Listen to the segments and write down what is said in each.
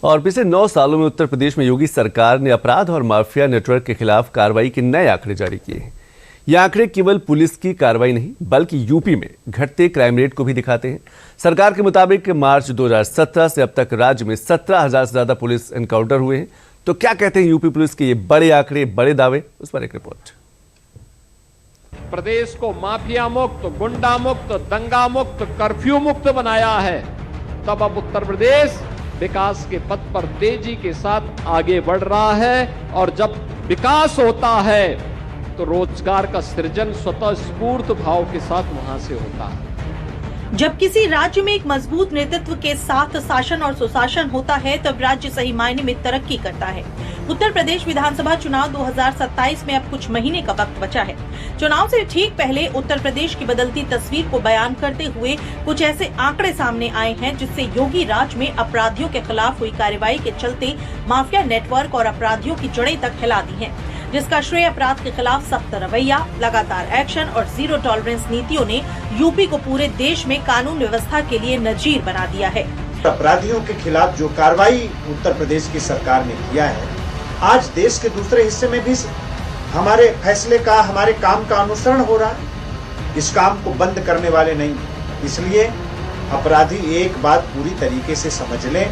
और पिछले 9 सालों में उत्तर प्रदेश में योगी सरकार ने अपराध और माफिया नेटवर्क के खिलाफ कार्रवाई के नए आंकड़े जारी किए हैं। ये आंकड़े केवल पुलिस की कार्रवाई नहीं बल्कि यूपी में घटते क्राइम रेट को भी दिखाते हैं। सरकार के मुताबिक मार्च 2017 से अब तक राज्य में 17,000 से ज्यादा पुलिस एनकाउंटर हुए हैं। तो क्या कहते हैं यूपी पुलिस के ये बड़े आंकड़े, बड़े दावे, उस पर एक रिपोर्ट। प्रदेश को माफिया मुक्त, गुंडा मुक्त, दंगा मुक्त, कर्फ्यू मुक्त बनाया है, तब अब उत्तर प्रदेश विकास के पथ पर तेजी के साथ आगे बढ़ रहा है। और जब विकास होता है तो रोजगार का सृजन स्वतः स्फूर्त भाव के साथ वहां से होता है। जब किसी राज्य में एक मजबूत नेतृत्व के साथ शासन और सुशासन होता है तब राज्य सही मायने में तरक्की करता है। उत्तर प्रदेश विधानसभा चुनाव 2027 में अब कुछ महीने का वक्त बचा है। चुनाव से ठीक पहले उत्तर प्रदेश की बदलती तस्वीर को बयान करते हुए कुछ ऐसे आंकड़े सामने आए हैं जिससे योगी राज में अपराधियों के खिलाफ हुई कार्रवाई के चलते माफिया नेटवर्क और अपराधियों की जड़ें तक हिला दी हैं, जिसका श्रेय अपराध के खिलाफ सख्त रवैया, लगातार एक्शन और जीरो टॉलरेंस नीतियों ने यूपी को पूरे देश में कानून व्यवस्था के लिए नजीर बना दिया है। अपराधियों के खिलाफ जो कार्रवाई उत्तर प्रदेश की सरकार ने किया है, आज देश के दूसरे हिस्से में भी हमारे फैसले का, हमारे काम का अनुसरण हो रहा है। इस काम को बंद करने वाले नहीं। इसलिए अपराधी एक बात पूरी तरीके से समझ लें,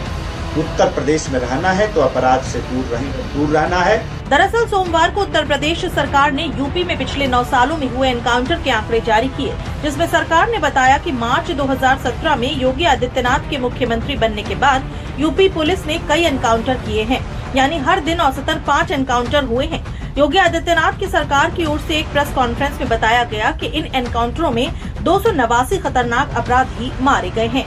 उत्तर प्रदेश में रहना है तो अपराध से दूर रहना है। दरअसल सोमवार को उत्तर प्रदेश सरकार ने यूपी में पिछले 9 सालों में हुए एनकाउंटर के आंकड़े जारी किए, जिसमें सरकार ने बताया कि मार्च 2017 में योगी आदित्यनाथ के मुख्यमंत्री बनने के बाद यूपी पुलिस ने कई एनकाउंटर किए हैं, यानी हर दिन औसतन 5 एनकाउंटर हुए हैं। योगी आदित्यनाथ की सरकार की ओर से एक प्रेस कॉन्फ्रेंस में बताया गया कि इन एनकाउंटरों में 289 खतरनाक अपराधी मारे गए हैं।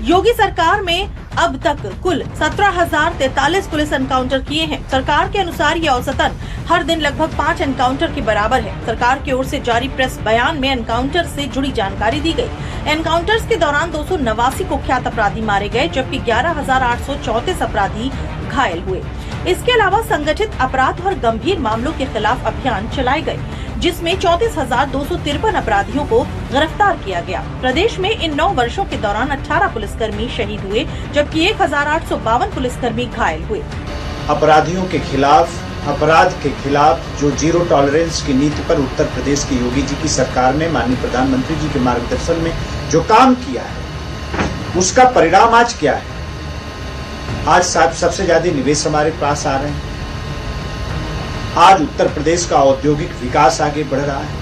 योगी सरकार में अब तक कुल 17,043 पुलिस एनकाउंटर किए हैं। सरकार के अनुसार ये औसतन हर दिन लगभग 5 एनकाउंटर के बराबर है। सरकार की ओर से जारी प्रेस बयान में एनकाउंटर से जुड़ी जानकारी दी गई। एनकाउंटर्स के दौरान 289 कुख्यात अपराधी मारे गए, जबकि 11,834 अपराधी घायल हुए। इसके अलावा संगठित अपराध और गंभीर मामलों के खिलाफ अभियान चलाए गए, जिसमें 34,253 अपराधियों को गिरफ्तार किया गया। प्रदेश में इन 9 वर्षों के दौरान 18 पुलिसकर्मी शहीद हुए, जबकि 1,852 पुलिसकर्मी घायल हुए। अपराधियों के खिलाफ, अपराध के खिलाफ जो जीरो टॉलरेंस की नीति पर उत्तर प्रदेश की योगी जी की सरकार ने माननीय प्रधानमंत्री जी के मार्गदर्शन में जो काम किया है, उसका परिणाम आज क्या है? आज सबसे ज्यादा निवेश हमारे पास आ रहे हैं। आज उत्तर प्रदेश का औद्योगिक विकास आगे बढ़ रहा है।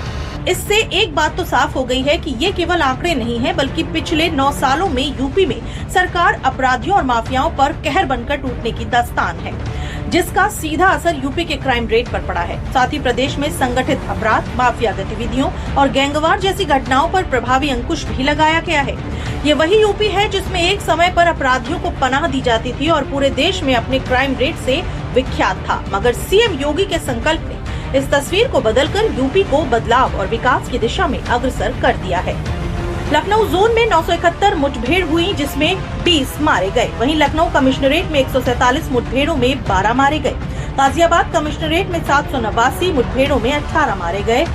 इससे एक बात तो साफ हो गई है कि ये केवल आंकड़े नहीं है, बल्कि पिछले 9 सालों में यूपी में सरकार अपराधियों और माफियाओं पर कहर बनकर टूटने की दास्तान है, जिसका सीधा असर यूपी के क्राइम रेट पर पड़ा है। साथ ही प्रदेश में संगठित अपराध, माफिया गतिविधियों और गैंगवार जैसी घटनाओं पर प्रभावी अंकुश भी लगाया गया है। ये वही यूपी है जिसमें एक समय पर अपराधियों को पनाह दी जाती थी और पूरे देश में अपने क्राइम रेट से विख्यात था। मगर सीएम योगी के संकल्प ने इस तस्वीर को बदलकर यूपी को बदलाव और विकास की दिशा में अग्रसर कर दिया है। लखनऊ जोन में 971 मुठभेड़ हुई, जिसमें 20 मारे गए। वहीं लखनऊ कमिश्नरेट में 147 मुठभेड़ों में 12 मारे गए। गाजियाबाद कमिश्नरेट में 789 मुठभेड़ों में 18 मारे गए,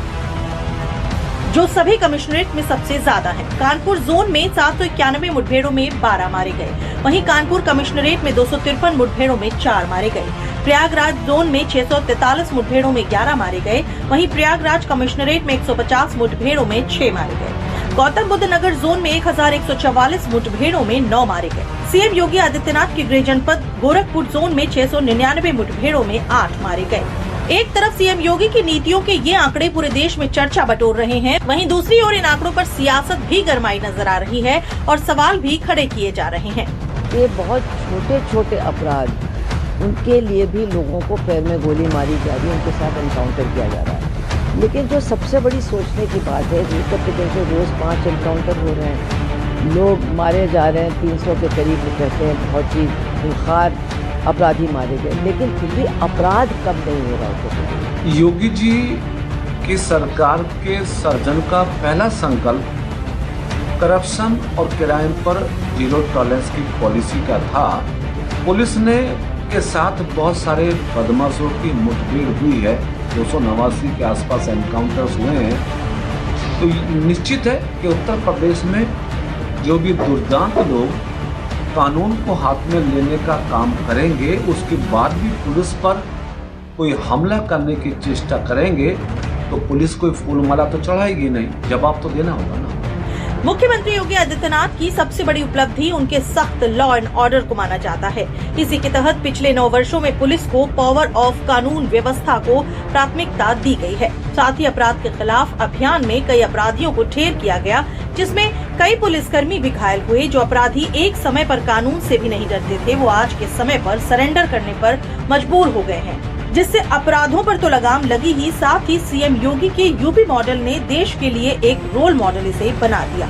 जो सभी कमिश्नरेट में सबसे ज्यादा है। कानपुर जोन में 791 मुठभेड़ों में 12 मारे गए। वहीं कानपुर कमिश्नरेट में 253 मुठभेड़ों में 4 मारे गए। प्रयागराज जोन में 643 मुठभेड़ों में 11 मारे गए। वहीं प्रयागराज कमिश्नरेट में 150 मुठभेड़ों में 6 मारे गए। गौतम बुद्ध नगर जोन में 1144 मुठभेड़ों में 9 मारे गए। सीएम योगी आदित्यनाथ के गृह जनपद गोरखपुर जोन में 699 मुठभेड़ों में 8 मारे गए। एक तरफ सीएम योगी की नीतियों के ये आंकड़े पूरे देश में चर्चा बटोर रहे हैं, वहीं दूसरी ओर इन आंकड़ों पर सियासत भी गरमाई नजर आ रही है और सवाल भी खड़े किए जा रहे हैं। ये बहुत छोटे छोटे अपराध, उनके लिए भी लोगों को पैर में गोली मारी जा रही है, उनके साथ एनकाउंटर किया जा रहा है। लेकिन जो सबसे बड़ी सोचने की बात है, उत्तर प्रदेश में रोज 5 एनकाउंटर हो रहे हैं, लोग मारे जा रहे हैं, 300 के करीब कहते हैं, बहुत ही खूंखार अपराधी मारे गए, लेकिन फिर भी अपराध कम नहीं हो रहा है। योगी जी की सरकार के सर्जन का पहला संकल्प करप्शन और क्राइम पर जीरो टॉलरेंस की पॉलिसी का था। पुलिस ने के साथ बहुत सारे बदमाशों की मुठभेड़ हुई है, 289 के आसपास एनकाउंटर्स हुए हैं। तो निश्चित है कि उत्तर प्रदेश में जो भी दुर्दांत लोग कानून को हाथ में लेने का काम करेंगे, उसके बाद भी पुलिस पर कोई हमला करने की चेष्टा करेंगे तो पुलिस कोई फूलमाला तो चढ़ाएगी नहीं, जवाब तो देना होगा ना। मुख्यमंत्री योगी आदित्यनाथ की सबसे बड़ी उपलब्धि उनके सख्त लॉ एंड ऑर्डर को माना जाता है। इसी के तहत पिछले 9 वर्षों में पुलिस को पावर ऑफ कानून व्यवस्था को प्राथमिकता दी गई है। साथ ही अपराध के खिलाफ अभियान में कई अपराधियों को ढेर किया गया, जिसमें कई पुलिसकर्मी भी घायल हुए। जो अपराधी एक समय पर कानून से भी नहीं डरते थे, वो आज के समय पर सरेंडर करने पर मजबूर हो गए हैं, जिससे अपराधों पर तो लगाम लगी ही, साथ ही सीएम योगी के यूपी मॉडल ने देश के लिए एक रोल मॉडल इसे बना दिया।